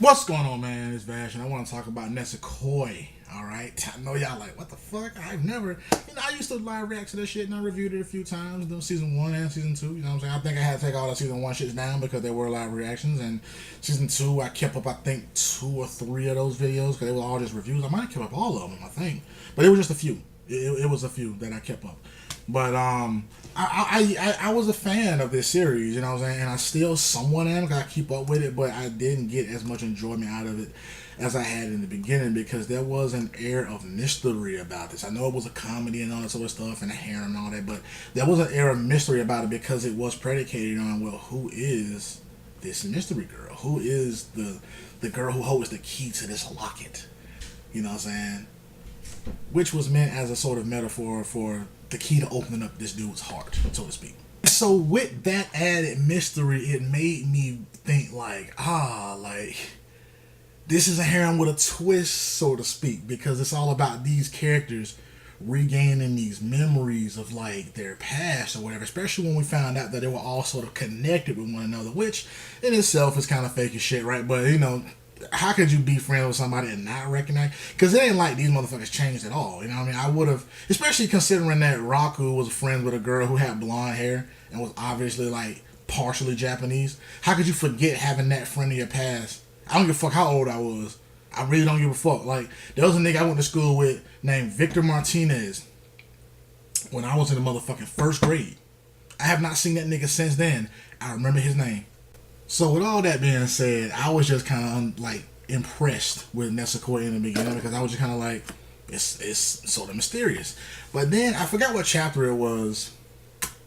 What's going on, man? It's Vash, and I want to talk about Nisekoi. All right, I know y'all like, what the fuck? I've never, I used to live react to this shit, and I reviewed it a few times, doing season 1 and season 2. You know what I'm saying? I think I had to take all the season 1 shits down because there were live reactions, and season 2, I kept up, I think, 2 or 3 of those videos because they were all just reviews. I might have kept up all of them, I think, but it was just a few. It was a few that I kept up. But I was a fan of this series, you know what I'm saying, and I still somewhat am. I keep up with it, but I didn't get as much enjoyment out of it as I had in the beginning because there was an air of mystery about this. I know it was a comedy and all that sort of stuff and a harem and all that, but there was an air of mystery about it because it was predicated on, well, who is this mystery girl? Who is the girl who holds the key to this locket? You know what I'm saying? Which was meant as a sort of metaphor for the key to opening up this dude's heart, so to speak. So with that added mystery, it made me think like, this is a harem with a twist, so to speak, because it's all about these characters regaining these memories of like their past or whatever, especially when we found out that they were all sort of connected with one another, which in itself is kind of fake as shit, right? But how could you be friends with somebody and not recognize? Because it ain't like these motherfuckers changed at all. You know what I mean? I would have, especially considering that Raku was friends with a girl who had blonde hair and was obviously like partially Japanese. How could you forget having that friend in your past? I don't give a fuck how old I was. I really don't give a fuck. Like, there was a nigga I went to school with named Victor Martinez when I was in the motherfucking first grade. I have not seen that nigga since then. I remember his name. So with all that being said, I was just kind of like impressed with Nisekoi in the beginning because I was just kind of like, it's sort of mysterious. But then I forgot what chapter it was.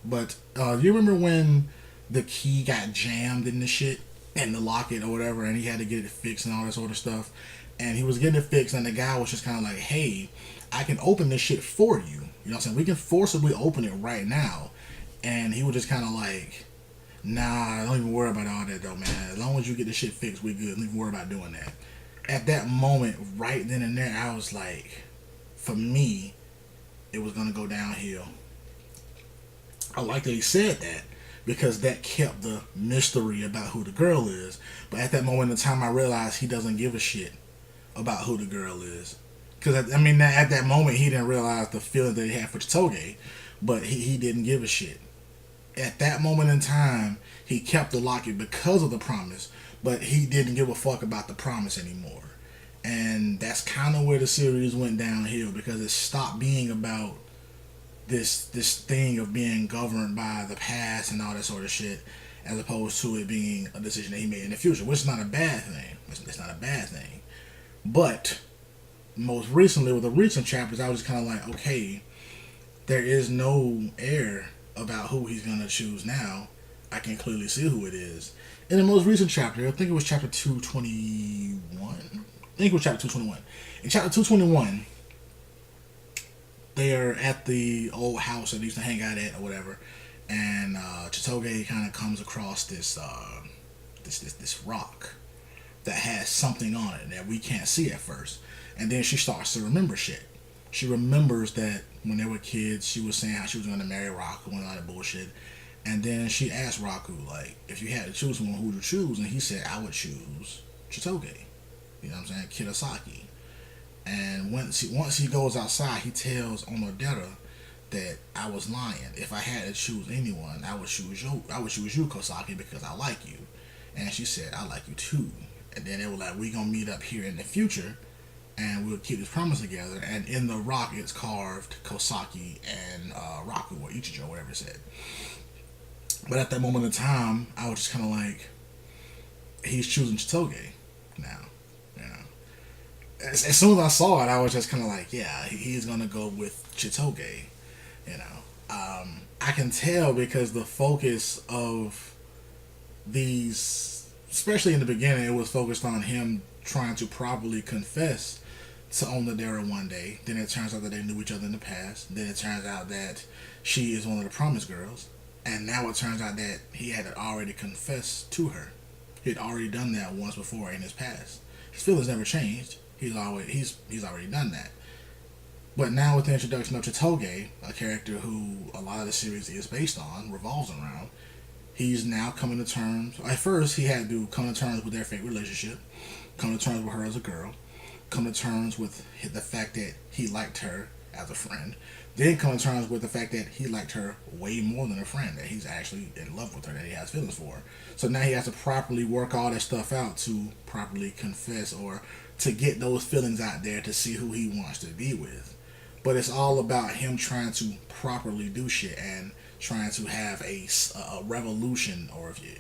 But you remember when the key got jammed in the shit in the locket or whatever, and he had to get it fixed and all that sort of stuff. And he was getting it fixed, and the guy was just kind of like, "Hey, I can open this shit for you. You know what I'm saying? We can forcibly open it right now." And he was just kind of like, "Nah, don't even worry about all that though, man. As long as you get the shit fixed, we good. Don't even worry about doing that." At that moment, right then and there, I was like, for me, it was gonna go downhill. I like that he said that because that kept the mystery about who the girl is. But at that moment in time, I realized he doesn't give a shit about who the girl is. Because, I mean, at that moment, he didn't realize the feeling that he had for Toby, but he didn't give a shit. At that moment in time, he kept the locket because of the promise, but he didn't give a fuck about the promise anymore. And that's kind of where the series went downhill because it stopped being about this thing of being governed by the past and all that sort of shit, as opposed to it being a decision that he made in the future, which is not a bad thing. It's not a bad thing. But most recently, with the recent chapters, I was kind of like, okay, there is no air about who he's gonna choose now. I can clearly see who it is. In the most recent chapter, I think it was chapter 221. I think it was chapter 221. In chapter 221, they're at the old house that they used to hang out at or whatever, and Chitoge kind of comes across this rock that has something on it that we can't see at first, and then she starts to remember shit. She remembers that when they were kids, she was saying how she was going to marry Raku and all that bullshit, and then she asked Raku, like, if you had to choose one, who would you choose? And he said, I would choose Chitoge. You know what I'm saying? Kirasaki. And once he goes outside, he tells Onodera that I was lying. If I had to choose anyone, I would choose you. I would choose you, Kosaki, because I like you. And she said, I like you too. And then they were like, we gonna meet up here in the future, and we'll keep this promise together. And in the rock, it's carved Kosaki and Raku or Ichigo, whatever it said. But at that moment in time, I was just kind of like, he's choosing Chitoge now. As soon as I saw it, I was just kind of like, yeah, he's going to go with Chitoge, I can tell because the focus of these, especially in the beginning, it was focused on him trying to properly confess to Onodera one day. Then it turns out that they knew each other in the past. Then it turns out that she is one of the promised girls. And now it turns out that he had already confessed to her. He had already done that once before in his past. His feelings never changed. He's already done that. But now with the introduction of Chitoge, a character who a lot of the series is based on, revolves around, He's now coming to terms. At first, he had to come to terms with their fake relationship, come to terms with her as a girl, come to terms with the fact that he liked her as a friend, then come to terms with the fact that he liked her way more than a friend, that he's actually in love with her, that he has feelings for her. So now he has to properly work all that stuff out to properly confess or to get those feelings out there to see who he wants to be with. But it's all about him trying to properly do shit and trying to have a revolution, or if you,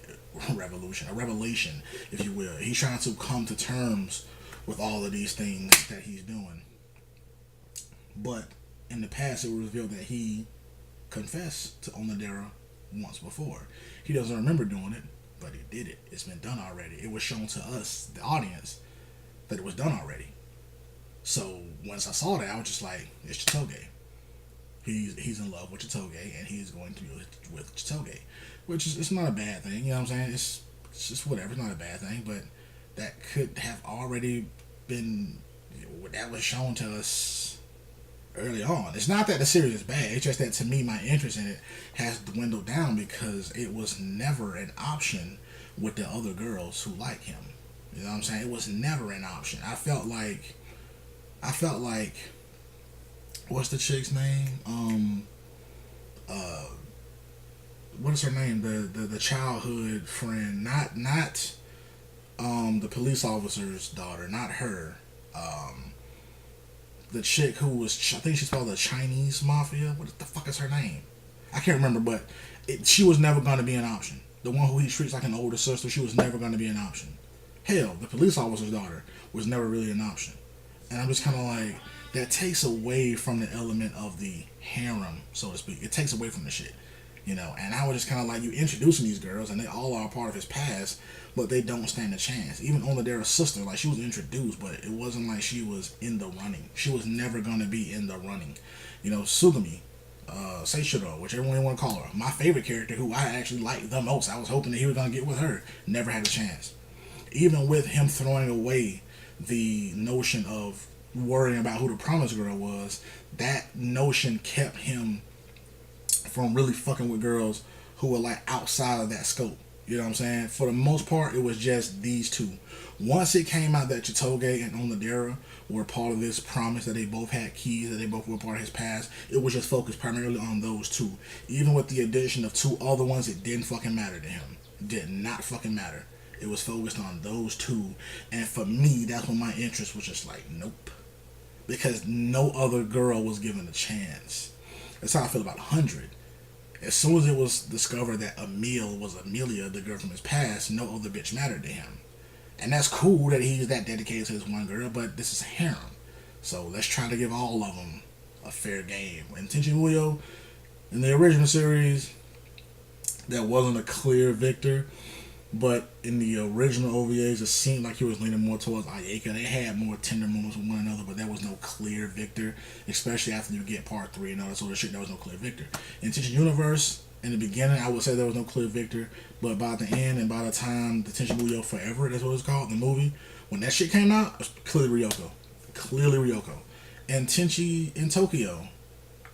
a revelation, if you will. He's trying to come to terms with all of these things that he's doing. But in the past, it was revealed that he confessed to Onodera once before. He doesn't remember doing it, but he did it. It's been done already. It was shown to us, the audience, that it was done already. So once I saw that, I was just like, it's Chitoge. He's in love with Chitoge, and he's going to be with Chitoge, which is, it's not a bad thing. You know what I'm saying? It's just whatever. It's not a bad thing, but that could have already been, that was shown to us early on. It's not that the series is bad. It's just that, to me, my interest in it has dwindled down because it was never an option with the other girls who like him. You know what I'm saying? It was never an option. I felt like what's the chick's name? What is her name? The childhood friend, not the police officer's daughter, not her. The chick who was, I think she's called the Chinese Mafia. What the fuck is her name? I can't remember, but she was never going to be an option. The one who he treats like an older sister, she was never going to be an option. Hell, the police officer's daughter was never really an option. And I'm just kind of like, that takes away from the element of the harem, so to speak. It takes away from the shit, you know. And I was just kind of like, you introducing these girls, and they all are a part of his past, but they don't stand a chance. Even Onodera's sister, like, she was introduced, but it wasn't like she was in the running. She was never going to be in the running. You know, Sugami, Seishiro, whichever one you want to call her, my favorite character, who I actually liked the most, I was hoping that he was going to get with her, never had a chance. Even with him throwing away the notion of worrying about who the promised girl was, that notion kept him from really fucking with girls who were like outside of that scope. You know what I'm saying? For the most part, it was just these two. Once it came out that Chitoge and Onodera were part of this promise, that they both had keys, that they both were part of his past, it was just focused primarily on those two. Even with the addition of two other ones, it didn't fucking matter to him. It did not fucking matter. It was focused on those two. And for me, that's when my interest was just like, nope. Because no other girl was given a chance. That's how I feel about 100. As soon as it was discovered that Emile was Amelia, the girl from his past, no other bitch mattered to him. And that's cool that he's that dedicated to this one girl, but this is a harem. So let's try to give all of them a fair game. In Tenchi Muyo, in the original series, there wasn't a clear victor. But in the original OVAs, it seemed like he was leaning more towards Ayeka. They had more tender moments with one another, but there was no clear victor, especially after you get part 3 and all that sort of shit. There was no clear victor. In Tenchi Universe, in the beginning, I would say there was no clear victor, but by the end and by the time the Tenchi Muyo Forever, that's what it's called, the movie, when that shit came out, it was clearly Ryoko. Clearly Ryoko. And Tenchi in Tokyo,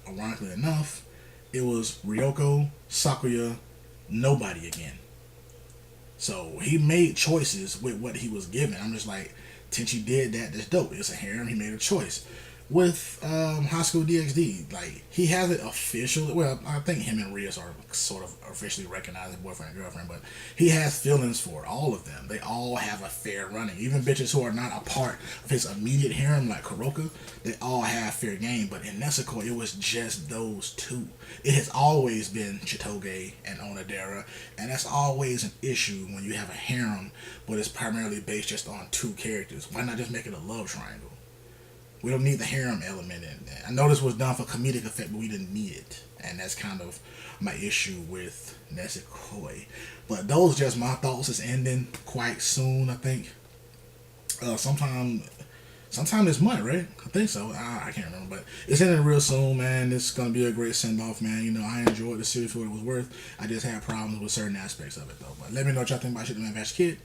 ironically enough, it was Ryoko, Sakuya, nobody again. So he made choices with what he was given. I'm just like, Tenchi did that. That's dope. It's a harem. He made a choice. With High School DxD, like, he has it officially. Well, I think him and Rias are sort of officially recognized as boyfriend and girlfriend, but he has feelings for all of them. They all have a fair running. Even bitches who are not a part of his immediate harem, like Kuroka, they all have fair game. But in Nisekoi, it was just those two. It has always been Chitoge and Onodera, and that's always an issue when you have a harem, but it's primarily based just on two characters. Why not just make it a love triangle? We don't need the harem element in there. I know this was done for comedic effect, but we didn't need it. And that's kind of my issue with Nisekoi. But those are just my thoughts. It's ending quite soon, I think. Sometime this month, right? I think so. I can't remember. But it's ending real soon, man. It's going to be a great send-off, man. You know, I enjoyed the series for what it was worth. I just had problems with certain aspects of it, though. But let me know what y'all think about shit, man. VashTheKyd.